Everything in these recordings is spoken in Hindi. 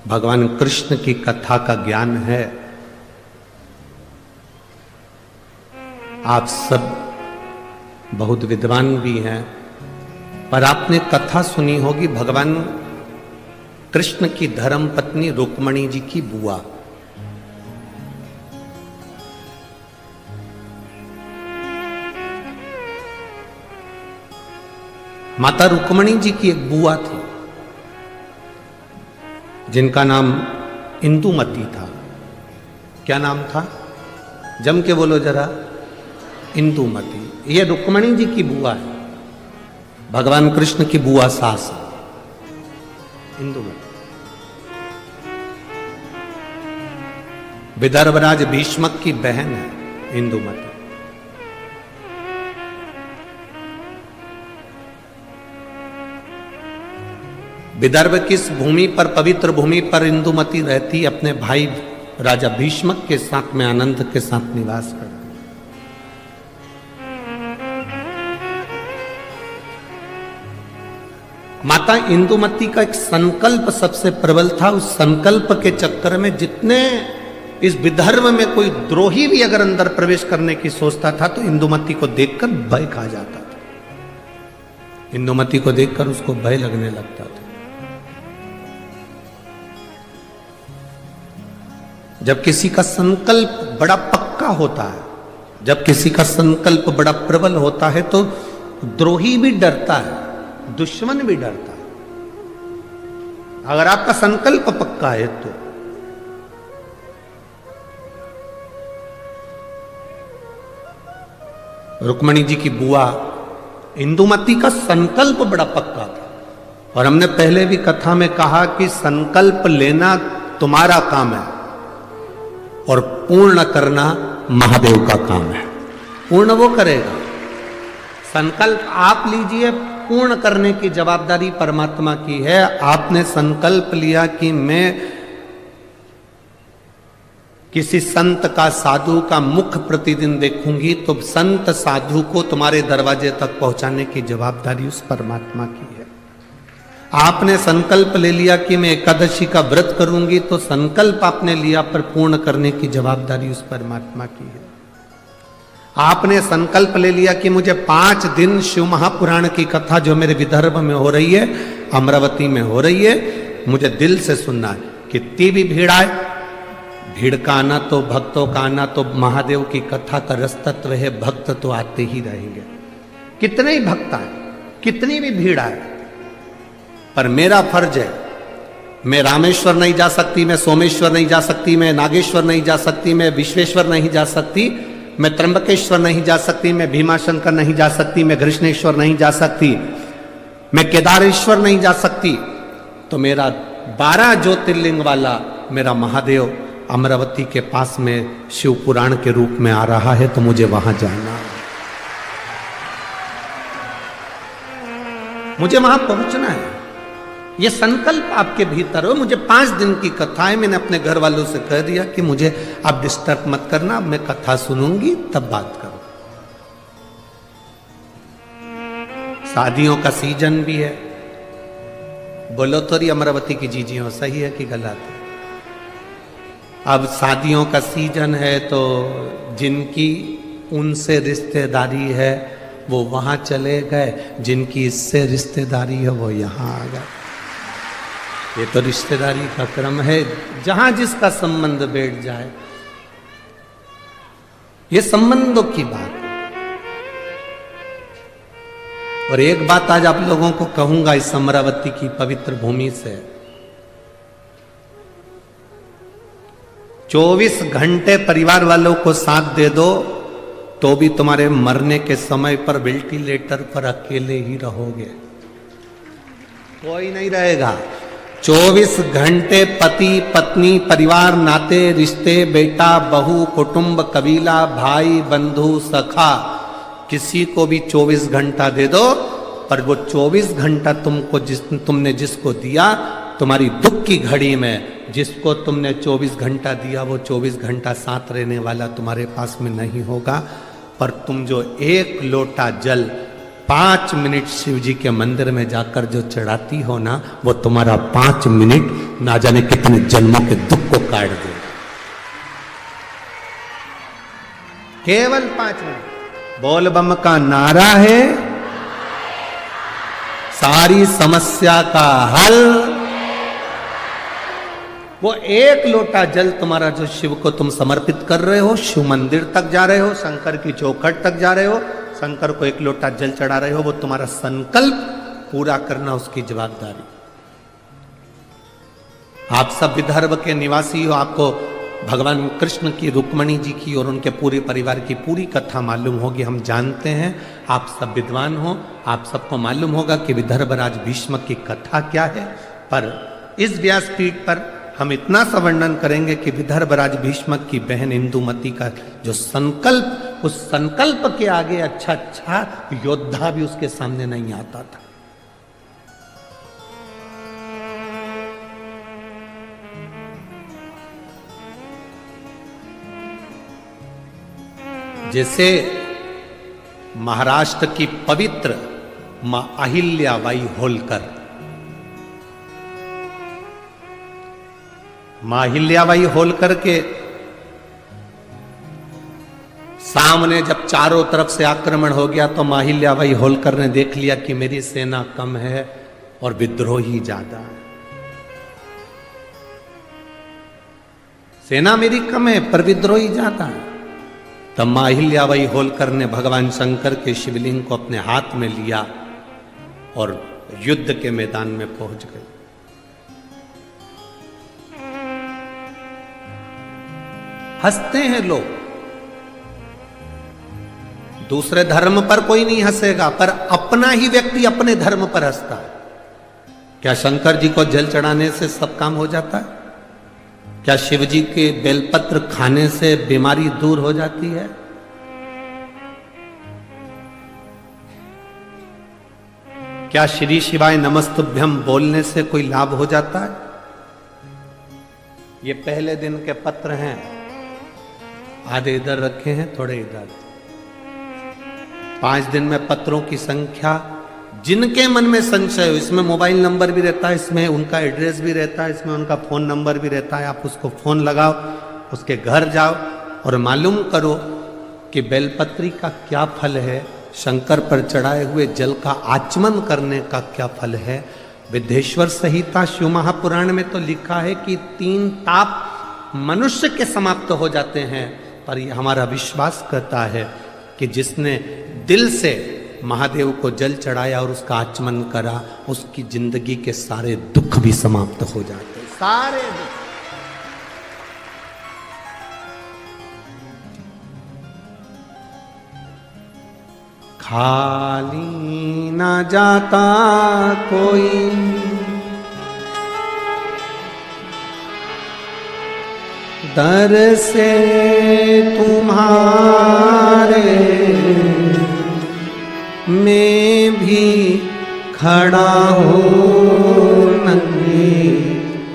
भगवान कृष्ण की कथा का ज्ञान है। आप सब बहुत विद्वान भी हैं, पर आपने कथा सुनी होगी भगवान कृष्ण की धर्म पत्नी रुक्मणी जी की बुआ। माता रुक्मणी जी की एक बुआ थी जिनका नाम इंदुमती था। क्या नाम था? जम के बोलो जरा। इंदुमती। ये रुक्मणी जी की बुआ है, भगवान कृष्ण की बुआ सास इंदुमती। विदर्भराज भीष्मक की बहन है इंदुमती। विदर्भ किस भूमि पर, पवित्र भूमि पर इंदुमती रहती? अपने भाई राजा भीष्मक के साथ में आनंद के साथ निवास करती। माता इंदुमती का एक संकल्प सबसे प्रबल था। उस संकल्प के चक्कर में जितने इस विदर्भ में कोई द्रोही भी अगर अंदर प्रवेश करने की सोचता था तो इंदुमती को देखकर भय खा जाता था। इंदुमती को देखकर उसको भय लगने लगता था। जब किसी का संकल्प बड़ा पक्का होता है, जब किसी का संकल्प बड़ा प्रबल होता है तो द्रोही भी डरता है, दुश्मन भी डरता है। अगर आपका संकल्प पक्का है तो रुक्मणी जी की बुआ इंदुमती का संकल्प बड़ा पक्का था। और हमने पहले भी कथा में कहा कि संकल्प लेना तुम्हारा काम है और पूर्ण करना महादेव का काम है। पूर्ण वो करेगा। संकल्प आप लीजिए, पूर्ण करने की जवाबदारी परमात्मा की है। आपने संकल्प लिया कि मैं किसी संत का, साधु का मुख प्रतिदिन देखूंगी, तो संत साधु को तुम्हारे दरवाजे तक पहुंचाने की जवाबदारी उस परमात्मा की है। आपने संकल्प ले लिया कि मैं एकादशी का व्रत करूंगी, तो संकल्प आपने लिया पर पूर्ण करने की जवाबदारी उस परमात्मा की है। आपने संकल्प ले लिया कि मुझे 5 दिन शिव महापुराण की कथा जो मेरे विदर्भ में हो रही है, अमरावती में हो रही है, मुझे दिल से सुनना है। कितनी भी भीड़ आए, भीड़ का आना तो, भक्तों का आना तो महादेव की कथा का रस तत्व है। भक्त तो आते ही रहेंगे, कितने ही भक्त आए, कितनी भी भीड़ आए, पर मेरा फर्ज है। मैं रामेश्वर नहीं जा सकती, मैं सोमेश्वर नहीं जा सकती, मैं नागेश्वर नहीं जा सकती, मैं विश्वेश्वर नहीं जा सकती, मैं त्र्यंबकेश्वर नहीं जा सकती, मैं भीमाशंकर नहीं जा सकती, मैं कृष्णेश्वर नहीं जा सकती, मैं केदारेश्वर नहीं जा सकती। तो मेरा 12 ज्योतिर्लिंग वाला मेरा महादेव अमरावती के पास में शिव पुराण के रूप में आ रहा है, तो मुझे वहां जाना, मुझे वहां पहुंचना है। ये संकल्प आपके भीतर हो। मुझे 5 दिन की कथा है, मैंने अपने घर वालों से कह दिया कि मुझे आप डिस्टर्ब मत करना, अब मैं कथा सुनूंगी तब बात करो। शादियों का सीजन भी है। बोलो तो रही अमरावती की जीजियों, सही है कि गलत है? अब शादियों का सीजन है तो जिनकी उनसे रिश्तेदारी है वो वहां चले गए, जिनकी इससे रिश्तेदारी है वो यहां आ गए। ये तो रिश्तेदारी का क्रम है, जहां जिसका संबंध बैठ जाए। ये संबंधों की बात है। और एक बात आज आप लोगों को कहूंगा इस अमरावती की पवित्र भूमि से, 24 घंटे परिवार वालों को साथ दे दो तो भी तुम्हारे मरने के समय पर वेंटिलेटर पर अकेले ही रहोगे, कोई नहीं रहेगा। 24 घंटे पति पत्नी, परिवार, नाते रिश्ते, बेटा बहू, कुटुंब, कबीला, भाई बंधु, सखा, किसी को भी 24 घंटा दे दो, पर वो 24 घंटा तुमने जिसको दिया, तुम्हारी दुख की घड़ी में जिसको तुमने 24 घंटा दिया, वो 24 घंटा साथ रहने वाला तुम्हारे पास में नहीं होगा। पर तुम जो 1 लोटा जल 5 मिनट शिव जी के मंदिर में जाकर जो चढ़ाती हो ना, वो तुम्हारा 5 मिनट ना जाने कितने जन्मों के दुख को काट दे। केवल 5 मिनट बोल बम का नारा है, सारी समस्या का हल। वो एक लोटा जल तुम्हारा जो शिव को तुम समर्पित कर रहे हो, शिव मंदिर तक जा रहे हो, शंकर की चौखट तक जा रहे हो, शंकर को एक लोटा जल चढ़ा रहे हो, वो तुम्हारा संकल्प पूरा करना उसकी जवाबदारी। आप सब विदर्भ के निवासी हो, आपको भगवान कृष्ण की, रुक्मणी जी की और उनके पूरे परिवार की पूरी कथा मालूम होगी, हम जानते हैं। आप सब विद्वान हो, आप सबको मालूम होगा कि विदर्भराज भीष्म की कथा क्या है। पर इस व्यासपीठ पर हम इतना सा वर्णन करेंगे कि विदर्भराज भीष्म की बहन इंदुमती का जो संकल्प, उस संकल्प के आगे अच्छा योद्धा भी उसके सामने नहीं आता था। जैसे महाराष्ट्र की पवित्र मां अहिल्याबाई होलकर, मां अहिल्याबाई होलकर के सामने जब चारों तरफ से आक्रमण हो गया तो मां अहिल्याबाई होलकर ने देख लिया कि मेरी सेना कम है और विद्रोही ज्यादा है। सेना मेरी कम है पर विद्रोही ज्यादा है। तब मां अहिल्याबाई होलकर ने भगवान शंकर के शिवलिंग को अपने हाथ में लिया और युद्ध के मैदान में पहुंच गई। हंसते हैं लोग, दूसरे धर्म पर कोई नहीं हंसेगा, पर अपना ही व्यक्ति अपने धर्म पर हंसता है। क्या शंकर जी को जल चढ़ाने से सब काम हो जाता है? क्या शिव जी के बेलपत्र खाने से बीमारी दूर हो जाती है? क्या श्री शिवाय नमस्तुभ्यम बोलने से कोई लाभ हो जाता है? ये पहले दिन के पत्र हैं, आधे इधर रखे हैं, थोड़े इधर। 5 दिन में पत्रों की संख्या, जिनके मन में संशय हो, इसमें मोबाइल नंबर भी रहता है, इसमें उनका एड्रेस भी रहता है, इसमें उनका फोन नंबर भी रहता है। आप उसको फोन लगाओ, उसके घर जाओ और मालूम करो कि बेलपत्री का क्या फल है, शंकर पर चढ़ाए हुए जल का आचमन करने का क्या फल है। विद्येश्वर संहिता शिव महापुराण में तो लिखा है कि 3 ताप मनुष्य के समाप्त हो जाते हैं, पर यह हमारा विश्वास करता है कि जिसने दिल से महादेव को जल चढ़ाया और उसका आचमन करा, उसकी जिंदगी के सारे दुख भी समाप्त हो जाते, सारे दुख। खाली ना जाता कोई दर से तुम्हारे, मैं भी खड़ा हूँ नंगी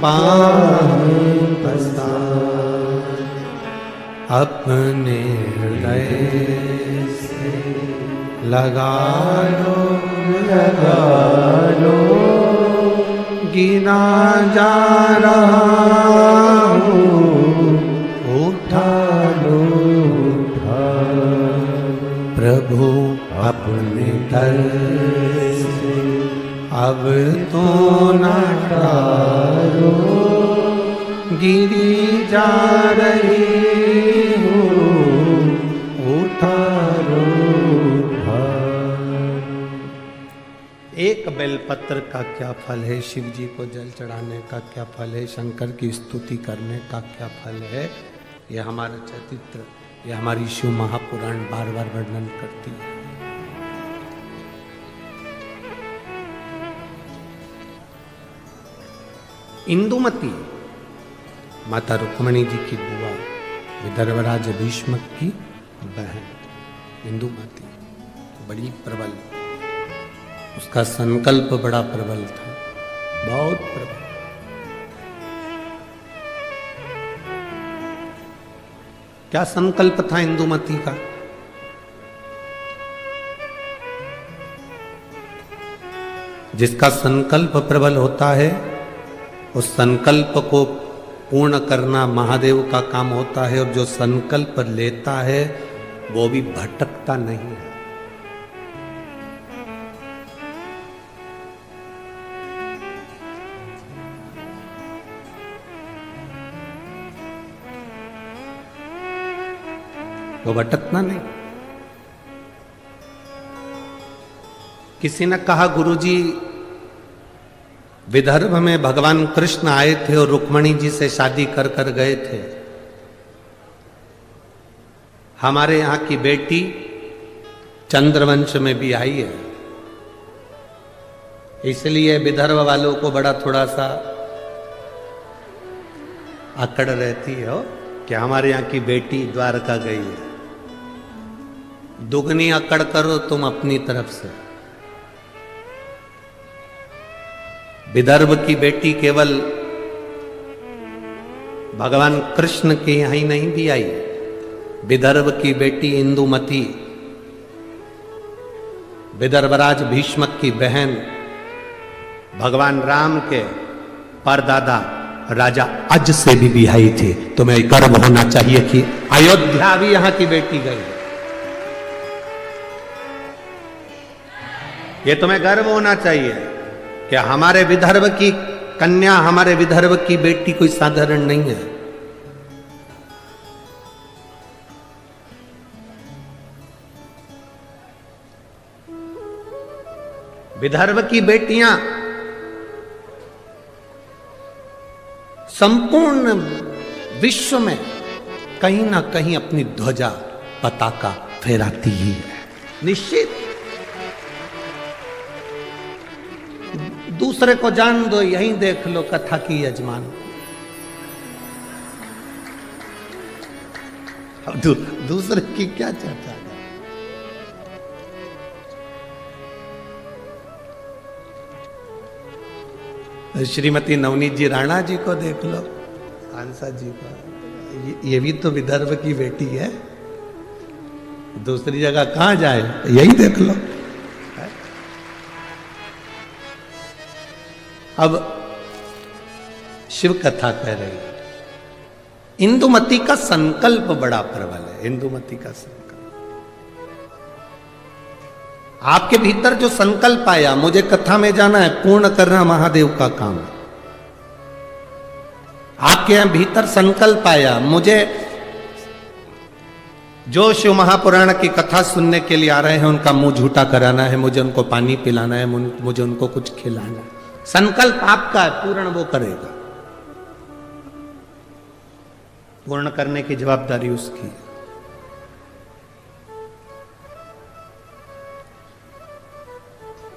बाहों पसार, अपने हृदय से लगा लो गिना जा रहा हूँ, उठा लो प्रभु अपने दर से, अब तो न टालो गिरी जा रही हूँ, उठा लो। एक बेलपत्र का क्या फल है, शिव जी को जल चढ़ाने का क्या फल है, शंकर की स्तुति करने का क्या फल है, यह हमारा चरित्र, यह हमारी शिव महापुराण बार बार वर्णन करती है। इंदुमती माता रुक्मणी जी की बुआ, विदर्भराज भीष्म की बहन इंदुमती बड़ी प्रबल, उसका संकल्प बड़ा प्रबल था, बहुत प्रबल। क्या संकल्प था इंदुमती का? जिसका संकल्प प्रबल होता है उस संकल्प को पूर्ण करना महादेव का काम होता है, और जो संकल्प लेता है वो भी भटकता नहीं है। वो भटकना नहीं। किसी ने कहा, गुरुजी विदर्भ में भगवान कृष्ण आए थे और रुक्मणी जी से शादी कर कर गए थे। हमारे यहां की बेटी चंद्रवंश में भी आई है, इसलिए विदर्भ वालों को बड़ा थोड़ा सा अकड़ रहती है कि हमारे यहां की बेटी द्वारका गई है। दुगनी अकड़ करो तुम अपनी तरफ से। विदर्भ की बेटी केवल भगवान कृष्ण के यहां ही नहीं भी आई, विदर्भ की बेटी इंदुमती, विदर्भराज भीष्मक की बहन, भगवान राम के परदादा राजा अज से भी बिहाई थे। तुम्हें गर्व होना चाहिए कि अयोध्या भी यहां की बेटी गई। ये तुम्हें गर्व होना चाहिए कि हमारे विदर्भ की कन्या, हमारे विदर्भ की बेटी कोई साधारण नहीं है। विदर्भ की बेटियां संपूर्ण विश्व में कहीं ना कहीं अपनी ध्वजा पताका फहराती ही है, निश्चित। दूसरे को जान दो, यहीं देख लो कथा की यजमान। अब दूसरे की क्या चर्चा है? श्रीमती नवनीत जी राणा जी को देख लो, आंसा जी को, ये भी तो विदर्भ की बेटी है। दूसरी जगह कहां जाए, यही देख लो। अब शिव कथा कह रही है, इंदुमती का संकल्प बड़ा प्रबल है। इंदुमती का संकल्प, आपके भीतर जो संकल्प आया, मुझे कथा में जाना है, पूर्ण करना महादेव का काम है। आपके यहां भीतर संकल्प आया, मुझे जो शिव महापुराण की कथा सुनने के लिए आ रहे हैं उनका मुंह झूठा कराना है, मुझे उनको पानी पिलाना है, मुझे उनको कुछ खिलाना है। संकल्प आपका है, पूर्ण वो करेगा। पूर्ण करने की जवाबदारी उसकी है।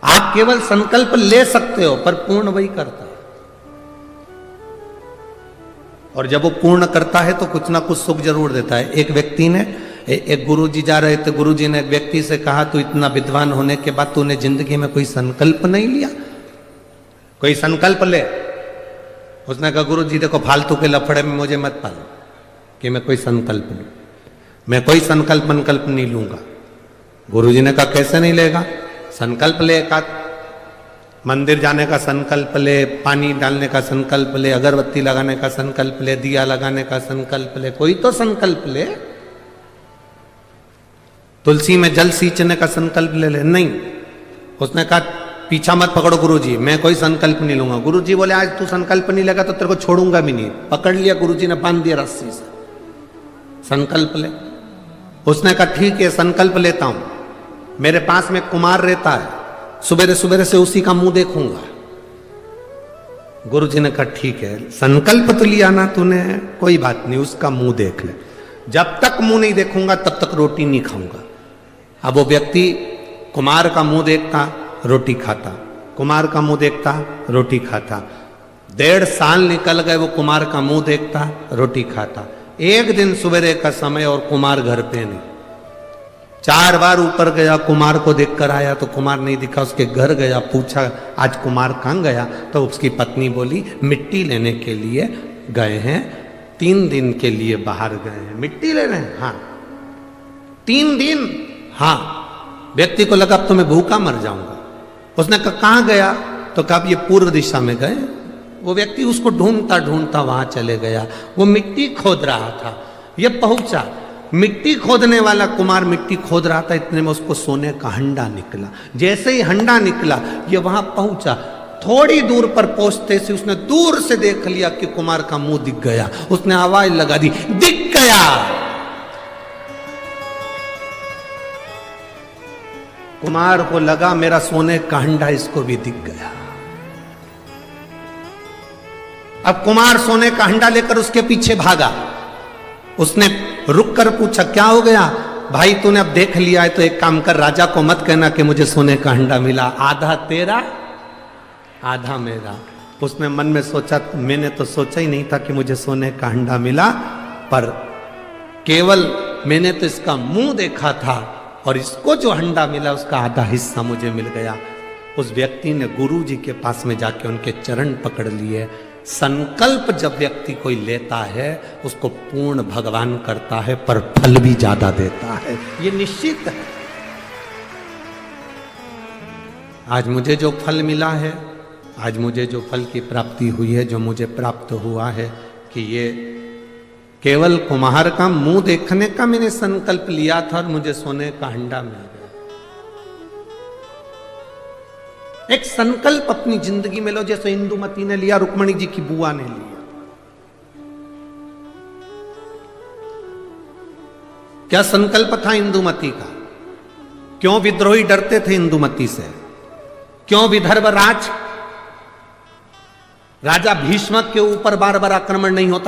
आप केवल संकल्प ले सकते हो, पर पूर्ण वही करता है। और जब वो पूर्ण करता है तो कुछ ना कुछ सुख जरूर देता है। एक व्यक्ति ने, एक गुरुजी जा रहे थे, गुरुजी ने एक व्यक्ति से कहा, तू इतना विद्वान होने के बाद तूने जिंदगी में कोई संकल्प नहीं लिया, कोई संकल्प ले। उसने कहा, गुरुजी देखो फालतू के लफड़े में मुझे मत पालो कि मैं कोई संकल्प लूं, मैं कोई संकल्प नहीं लूंगा। गुरुजी ने कहा, कैसे नहीं लेगा? संकल्प ले, का मंदिर जाने का संकल्प ले, पानी डालने का संकल्प ले, अगरबत्ती लगाने का संकल्प ले, दिया लगाने का संकल्प ले, कोई तो संकल्प ले। तुलसी में जल सींचने का संकल्प ले ले। नहीं, उसने कहा पीछा मत पकड़ो गुरुजी, मैं कोई संकल्प नहीं लूंगा। गुरुजी बोले, आज तू संकल्प नहीं लेगा तो तेरे को छोड़ूंगा भी नहीं। पकड़ लिया गुरुजी ने, बांध दिया रस्सी से। संकल्प ले। उसने कहा ठीक है, संकल्प लेता हूं। मेरे पास में कुमार रहता है, सुबेरे सुबेरे से उसी का मुंह देखूंगा। गुरुजी ने कहा ठीक है, संकल्प तो लिया ना तूने, कोई बात नहीं, उसका मुंह देख ले। जब तक मुंह नहीं देखूंगा तब तक रोटी नहीं खाऊंगा। अब वो व्यक्ति कुमार का मुंह देखता, रोटी खाता, कुमार का मुंह देखता, रोटी खाता। 1.5 साल निकल गए, वो कुमार का मुंह देखता, रोटी खाता। एक दिन सवेरे का समय और कुमार घर पे नहीं। 4 बार ऊपर गया, कुमार को देखकर आया तो कुमार नहीं दिखा। उसके घर गया, पूछा आज कुमार कहाँ गया? तो उसकी पत्नी बोली, मिट्टी लेने के लिए गए हैं, 3 दिन के लिए बाहर गए हैं। मिट्टी ले रहे हैं? हाँ। 3 दिन? हाँ। व्यक्ति को लगा अब तो मैं भूखा मर जाऊंगा। उसने कहा कहां गया? तो कहा ये पूर्व दिशा में गए। वो व्यक्ति उसको ढूंढता ढूंढता वहां चले गया। वो मिट्टी खोद रहा था, ये पहुंचा। मिट्टी खोदने वाला कुमार मिट्टी खोद रहा था, इतने में उसको सोने का हंडा निकला। जैसे ही हंडा निकला ये वहां पहुंचा। थोड़ी दूर पर पहुंचते से उसने दूर से देख लिया कि कुमार का मुंह दिख गया। उसने आवाज लगा दी, दिख गया। कुमार को लगा मेरा सोने का हंडा इसको भी दिख गया। अब कुमार सोने का हंडा लेकर उसके पीछे भागा। उसने रुक कर पूछा क्या हो गया? भाई तूने अब देख लिया है तो एक काम कर, राजा को मत कहना कि मुझे सोने का हंडा मिला, आधा तेरा आधा मेरा। उसने मन में सोचा, मैंने तो सोचा ही नहीं था कि मुझे सोने का हंडा मिला, पर केवल मैंने तो इसका मुंह देखा था और इसको जो हंडा मिला उसका आधा हिस्सा मुझे मिल गया। उस व्यक्ति ने गुरु जी के पास में जाके उनके चरण पकड़ लिए। संकल्प जब व्यक्ति कोई लेता है उसको पूर्ण भगवान करता है, पर फल भी ज्यादा देता है, ये निश्चित है। आज मुझे जो फल मिला है, आज मुझे जो फल की प्राप्ति हुई है, जो मुझे प्राप्त हुआ है, कि ये केवल कुम्हार का मुंह देखने का मैंने संकल्प लिया था और मुझे सोने का हंडा मिल गया। एक संकल्प अपनी जिंदगी में लो, जैसे इंदुमती ने लिया, रुक्मणी जी की बुआ ने लिया। क्या संकल्प था इंदुमती का? क्यों विद्रोही डरते थे इंदुमती से? क्यों विदर्भ राजा भीष्मक के ऊपर बार बार आक्रमण नहीं होता?